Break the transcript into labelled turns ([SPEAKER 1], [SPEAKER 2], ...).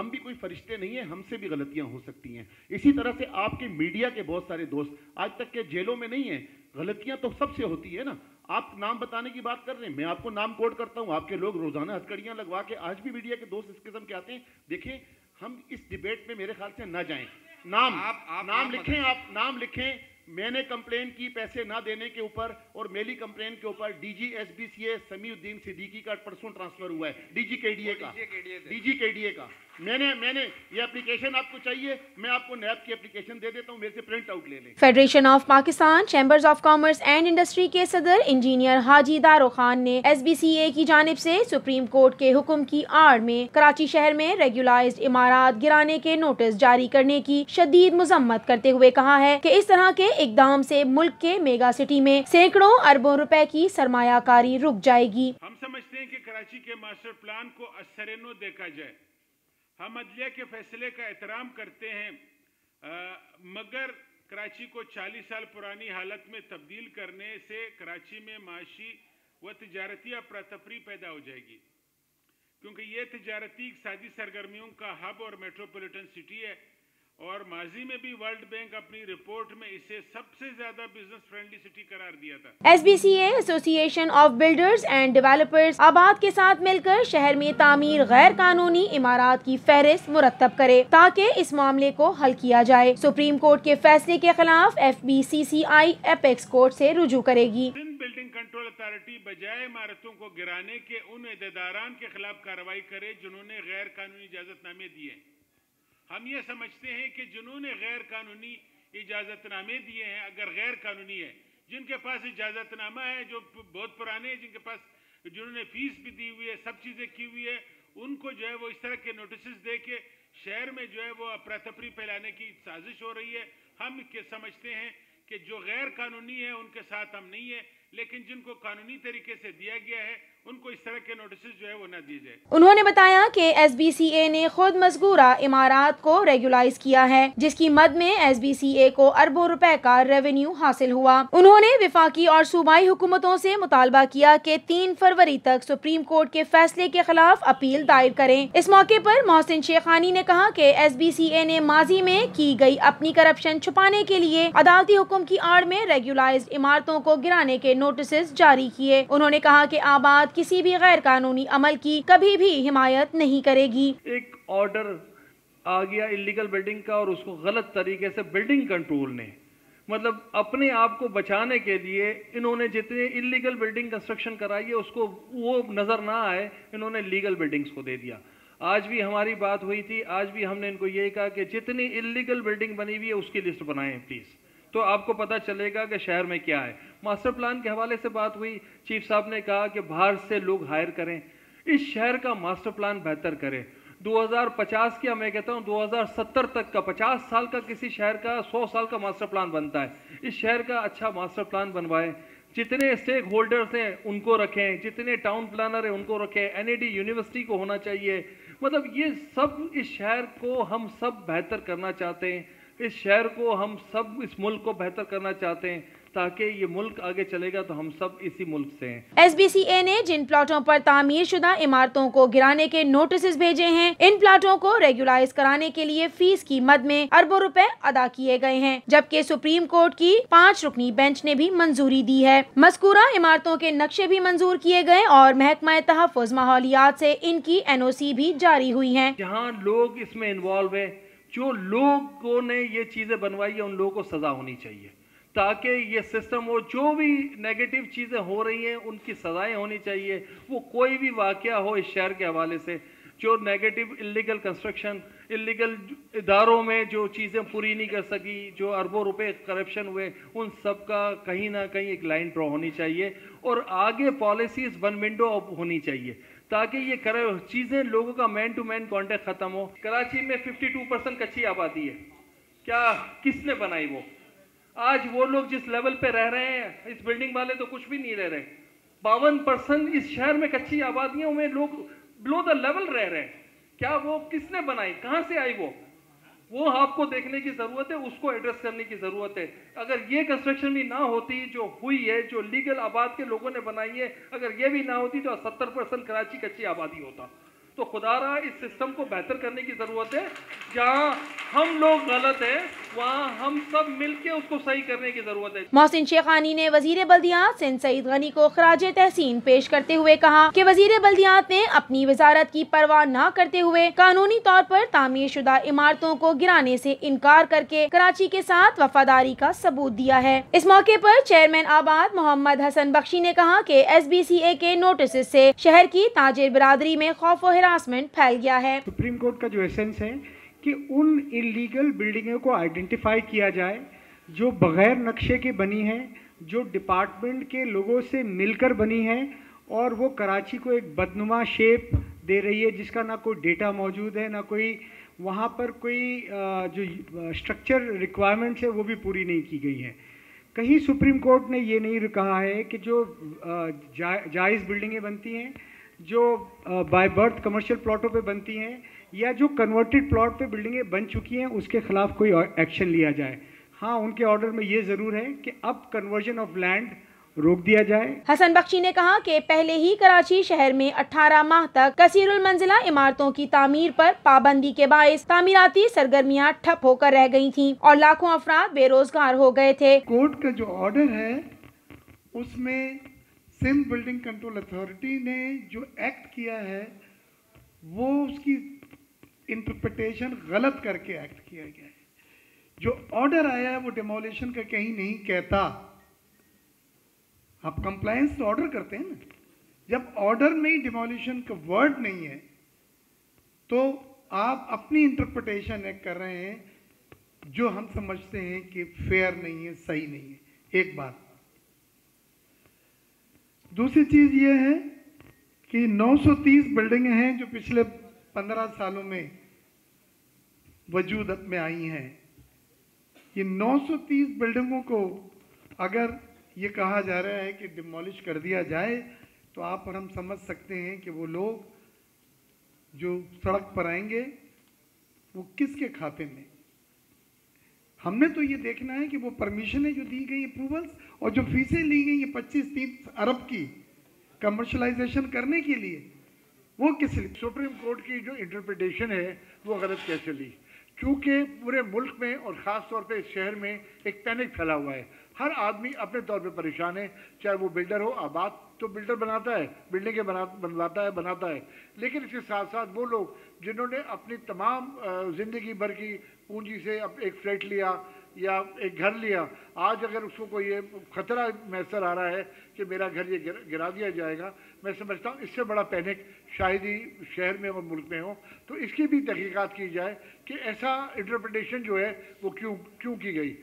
[SPEAKER 1] ہم بھی کوئی فرشتے نہیں ہیں, ہم سے بھی غلطیاں ہو سکتی ہیں. اسی طرح سے آپ کے میڈیا کے بہت سارے دوست آج تک کے جیلوں میں نہیں ہیں, غلطیاں تو سب سے ہوتی ہے نا. آپ نام بتانے کی بات کر رہے ہیں, میں آپ کو نام کوڈ کرتا ہوں, آپ کے لوگ روزانہ ہتھکڑیاں لگوا کے آج بھی میڈیا کے دوست اس قسم کے آتے ہیں. دیکھیں ہم اس ڈیبیٹ میں میرے خیال سے نہ جائیں. نام لکھیں, آپ نام لکھیں. میں نے کمپلین کی پیسے نہ دینے کے اوپر, اور میری کمپلین کے اوپر D G S B C A Sami uddin Siddiqui کا پرسوں ٹرانسفر ہوا ہے, ڈی جی کے ڈی اے کا. میں نے یہ اپلیکیشن آپ کو چاہیے, میں آپ کو نیب کی اپلیکیشن دے دیتا ہوں, میرے سے پرنٹ آؤٹ لے لیں.
[SPEAKER 2] Federation of Pakistan chambers of commerce and industry کے صدر انجینئر حاجی دارو خان نے ایس بی سی اے کی جانب سے سپریم کورٹ کے حکم کی آڑ میں کراچی شہر میں ریگولائزڈ عمارات گرانے کے نوٹس جاری کرنے کی شدید مذمت کرتے ہوئے کہا ہے کہ اس طرح کے اقدام سے ملک کے میگا سٹی میں سینکڑوں اربوں روپے کی سرمایہ کاری رک جائے گی.
[SPEAKER 3] ہم سمجھتے ہیں کہ کراچی کے ماسٹر پلان کو اثر نو دیکھا جائے. ہم عدلیہ کے فیصلے کا احترام کرتے ہیں, مگر کراچی کو 40 سال پرانی حالت میں تبدیل کرنے سے کراچی میں معاشی و تجارتی افراتفری پیدا ہو جائے گی, کیونکہ یہ تجارتی اقتصادی سرگرمیوں کا ہب اور میٹروپولیٹن سٹی ہے, اور ماضی میں بھی ورلڈ بینک اپنی رپورٹ میں اسے سب سے زیادہ بزنس فرینڈلی سٹی قرار دیا تھا.
[SPEAKER 2] ایس بی سی اے ایسوسی ایشن آف بلڈرز اینڈ ڈیولپرز آباد کے ساتھ مل کر شہر میں تعمیر غیر قانونی عمارات کی فہرست مرتب کرے تاکہ اس معاملے کو حل کیا جائے. سپریم کورٹ کے فیصلے کے خلاف ایف بی سی سی آئی ایپیکس کورٹ سے رجوع کرے گی.
[SPEAKER 3] بلڈنگ کنٹرول اتھارٹی بجائے عمارتوں کو گرانے کے ان عہدیداران کے خلاف کارروائی کرے جنہوں نے غیر قانونی اجازت نامے دیے. ہم یہ سمجھتے ہیں کہ جنہوں نے غیر قانونی اجازت نامے دیے ہیں, اگر غیر قانونی ہے, جن کے پاس اجازت نامہ ہے جو بہت پرانے ہیں, جن کے پاس جنہوں نے فیس بھی دی ہوئی ہے, سب چیزیں کی ہوئی ہے, ان کو جو ہے وہ اس طرح کے نوٹسز دے کے شہر میں جو ہے وہ افراتفری پھیلانے کی سازش ہو رہی ہے. ہم سمجھتے ہیں کہ جو غیر قانونی ہے ان کے ساتھ ہم نہیں ہیں, لیکن جن کو قانونی طریقے سے دیا گیا ہے ان کو اس طرح کے نوٹسز جو ہے وہ نہ دیے جائے.
[SPEAKER 2] انہوں نے بتایا کہ ایس بی سی اے نے خود مذکورہ عمارات کو ریگولائز کیا ہے, جس کی مد میں ایس بی سی اے کو اربوں روپے کا ریونیو حاصل ہوا. انہوں نے وفاقی اور صوبائی حکومتوں سے مطالبہ کیا کہ 3 فروری تک سپریم کورٹ کے فیصلے کے خلاف اپیل دائر کریں. اس موقع پر محسن شیخانی نے کہا کہ ایس بی سی اے نے ماضی میں کی گئی اپنی کرپشن چھپانے کے لیے عدالتی حکم کی آڑ میں ریگولائزڈ عمارتوں کو گرانے کے نوٹسز جاری کیے. انہوں نے کہا کہ آباد کسی بھی غیر قانونی عمل کی کبھی بھی حمایت نہیں کرے گی.
[SPEAKER 4] ایک آرڈر آ گیا اللیگل بلڈنگ کا, اور اس کو غلط طریقے سے بلڈنگ کنٹرول نے مطلب اپنے آپ کو بچانے کے لیے انہوں نے جتنے اللیگل بلڈنگ کنسٹرکشن کرائی ہے اس کو وہ نظر نہ آئے, انہوں نے لیگل بلڈنگز کو دے دیا. آج بھی ہماری بات ہوئی تھی, آج بھی ہم نے ان کو یہی کہا کہ جتنی اللیگل بلڈنگ بنی ہوئی ہے اس کی لسٹ بنائیں پلیز, تو آپ کو پتہ چلے گا کہ شہر میں کیا ہے. ماسٹر پلان کے حوالے سے بات ہوئی, چیف صاحب نے کہا کہ باہر سے لوگ ہائر کریں, اس شہر کا ماسٹر پلان بہتر کریں. 2050 کیا, میں کہتا ہوں 2070 تک کا, 50 سال کا کسی شہر کا 100 سال کا ماسٹر پلان بنتا ہے. اس شہر کا اچھا ماسٹر پلان بنوائیں, جتنے اسٹیک ہولڈرز ہیں ان کو رکھیں, جتنے ٹاؤن پلانر ہیں ان کو رکھیں, این ای ڈی یونیورسٹی کو ہونا چاہیے. مطلب یہ سب اس شہر کو ہم سب بہتر کرنا چاہتے ہیں, اس شہر کو ہم سب اس ملک کو بہتر کرنا چاہتے ہیں تاکہ یہ ملک آگے چلے گا تو ہم سب اسی ملک سے ہیں.
[SPEAKER 2] ایس بی سی اے نے جن پلاٹوں پر تعمیر شدہ عمارتوں کو گرانے کے نوٹسز بھیجے ہیں, ان پلاٹوں کو ریگولائز کرانے کے لیے فیس کی مد میں اربوں روپے ادا کیے گئے ہیں, جبکہ سپریم کورٹ کی 5 رکنی بینچ نے بھی منظوری دی ہے. مذکورہ عمارتوں کے نقشے بھی منظور کیے گئے اور محکمہ تحفظ ماحولیات سے ان کی این او سی بھی جاری ہوئی ہیں.
[SPEAKER 4] جہاں لوگ اس میں انوالو ہیں, جو لوگوں نے یہ چیزیں بنوائی ہیں ان لوگوں کو سزا ہونی چاہیے تاکہ یہ سسٹم ہو. جو بھی نیگیٹو چیزیں ہو رہی ہیں ان کی سزائیں ہونی چاہیے. وہ کوئی بھی واقعہ ہو اس شہر کے حوالے سے, جو نیگیٹو اللیگل کنسٹرکشن, اللیگل اداروں میں جو چیزیں پوری نہیں کر سکی, جو اربوں روپے کرپشن ہوئے, ان سب کا کہیں نہ کہیں ایک لائن ڈرا ہونی چاہیے, اور آگے پالیسیز ون ونڈو ہونی چاہیے تاکہ یہ چیزیں لوگوں کا مین ٹو مین کانٹیکٹ ختم ہو. کراچی میں 52% کچی آبادی ہے, کیا کس نے بنائی وہ؟ آج وہ لوگ جس لیول پہ رہ رہے ہیں, اس بلڈنگ والے تو کچھ بھی نہیں رہ رہے. 52% اس شہر میں کچی آبادیوں میں لوگ بلو دا لیول رہ رہے ہیں. کیا وہ کس نے بنائی, کہاں سے آئی وہ آپ کو دیکھنے کی ضرورت ہے, اس کو ایڈریس کرنے کی ضرورت ہے. اگر یہ کنسٹرکشن بھی نہ ہوتی جو ہوئی ہے, جو لیگل آباد کے لوگوں نے بنائی ہے, اگر یہ بھی نہ ہوتی تو 70% کراچی کچی آبادی ہوتا. تو خدا رہا اس سسٹم کو بہتر کرنے کی ضرورت ہے. جہاں ہم لوگ غلط ہیں وہاں ہم سب مل کے اس کو صحیح کرنے کی ضرورت ہے.
[SPEAKER 2] محسن شیخانی نے وزیر بلدیات سندھ سعید غنی کو خراج تحسین پیش کرتے ہوئے کہا کہ وزیر بلدیات نے اپنی وزارت کی پرواہ نہ کرتے ہوئے قانونی طور پر تعمیر شدہ عمارتوں کو گرانے سے انکار کر کے کراچی کے ساتھ وفاداری کا ثبوت دیا ہے. اس موقع پر چیئرمین آباد محمد حسن بخشی نے کہا کہ SBCA کے نوٹسز سے شہر کی تاجر برادری میں خوف و ہراسمنٹ پھیل گیا ہے.
[SPEAKER 5] سپریم کورٹ کا جو ایسنس ہے کہ ان انلیگل بلڈنگوں کو آئیڈینٹیفائی کیا جائے جو بغیر نقشے کے بنی ہیں, جو ڈپارٹمنٹ کے لوگوں سے مل کر بنی ہیں اور وہ کراچی کو ایک بدنما شیپ دے رہی ہے جس کا نہ کوئی ڈیٹا موجود ہے, نہ کوئی وہاں پر کوئی جو اسٹرکچر ریکوائرمنٹس ہے وہ بھی پوری نہیں کی گئی ہیں. کہیں سپریم کورٹ نے یہ نہیں کہا ہے کہ جو جائز بلڈنگیں بنتی ہیں, جو بائی برتھ کمرشل پلاٹوں پہ بنتی ہیں یا جو کنورٹڈ پلاٹ پہ بلڈنگیں بن چکی ہیں اس کے خلاف کوئی ایکشن لیا جائے. ہاں ان کے آرڈر میں یہ ضرور ہے کہ اب کنورژن آف لینڈ روک دیا جائے.
[SPEAKER 2] حسن بخشی نے کہا کہ پہلے ہی کراچی شہر میں 18 ماہ تک کثیر المنزلہ عمارتوں کی تعمیر پر پابندی کے باعث تعمیراتی سرگرمیاں ٹھپ ہو کر رہ گئی تھیں اور لاکھوں افراد بے روزگار ہو گئے تھے.
[SPEAKER 6] کورٹ کا جو آرڈر ہے اس میں سندھ بلڈنگ کنٹرول اتھارٹی نے جو ایکٹ کیا ہے وہ اس کی انٹرپریٹیشن غلط کر کے ایکٹ کیا گیا ہے. جو آرڈر آیا ہے وہ ڈیمولیشن کا کہیں نہیں کہتا. آپ کمپلائنس تو آرڈر کرتے ہیں نا, جب آرڈر میں ہی ڈیمولیشن کا ورڈ نہیں ہے تو آپ اپنی انٹرپریٹیشن کر رہے ہیں جو ہم سمجھتے ہیں کہ فیئر نہیں ہے, صحیح نہیں ہے. ایک بات. دوسری چیز یہ ہے کہ 930 بلڈنگیں ہیں جو پچھلے 15 سالوں میں وجود میں آئی ہیں. یہ 930 بلڈنگوں کو اگر یہ کہا جا رہا ہے کہ ڈیمولش کر دیا جائے تو آپ اور ہم سمجھ سکتے ہیں کہ وہ لوگ جو سڑک پر آئیں گے وہ کس کے کھاتے میں. ہم نے تو یہ دیکھنا ہے کہ وہ پرمیشنیں جو دی گئی اپروولز اور جو فیسیں لی گئی 25-30 ارب کی کمرشلائزیشن کرنے کے لیے وہ کس لیے.
[SPEAKER 7] سپریم کورٹ کی جو انٹرپریٹیشن ہے وہ غلط کیسے لی؟ چونکہ پورے ملک میں اور خاص طور پہ اس شہر میں ایک پینک پھیلا ہوا ہے. ہر آدمی اپنے طور پہ پریشان ہے, چاہے وہ بلڈر ہو. آباد تو بلڈر بناتا ہے, بلڈنگیں بناتا ہے, لیکن اس کے ساتھ ساتھ وہ لوگ جنہوں نے اپنی تمام زندگی بھر کی پونجی سے ایک فلیٹ لیا یا ایک گھر لیا, آج اگر اس کو کوئی یہ خطرہ میسر آ رہا ہے کہ میرا گھر یہ گرا دیا جائے گا, میں سمجھتا ہوں اس سے بڑا پینک شاید ہی شہر میں اور ملک میں ہو. تو اس کی بھی تحقیقات کی جائے کہ ایسا انٹرپریٹیشن جو ہے وہ کیوں کی گئی.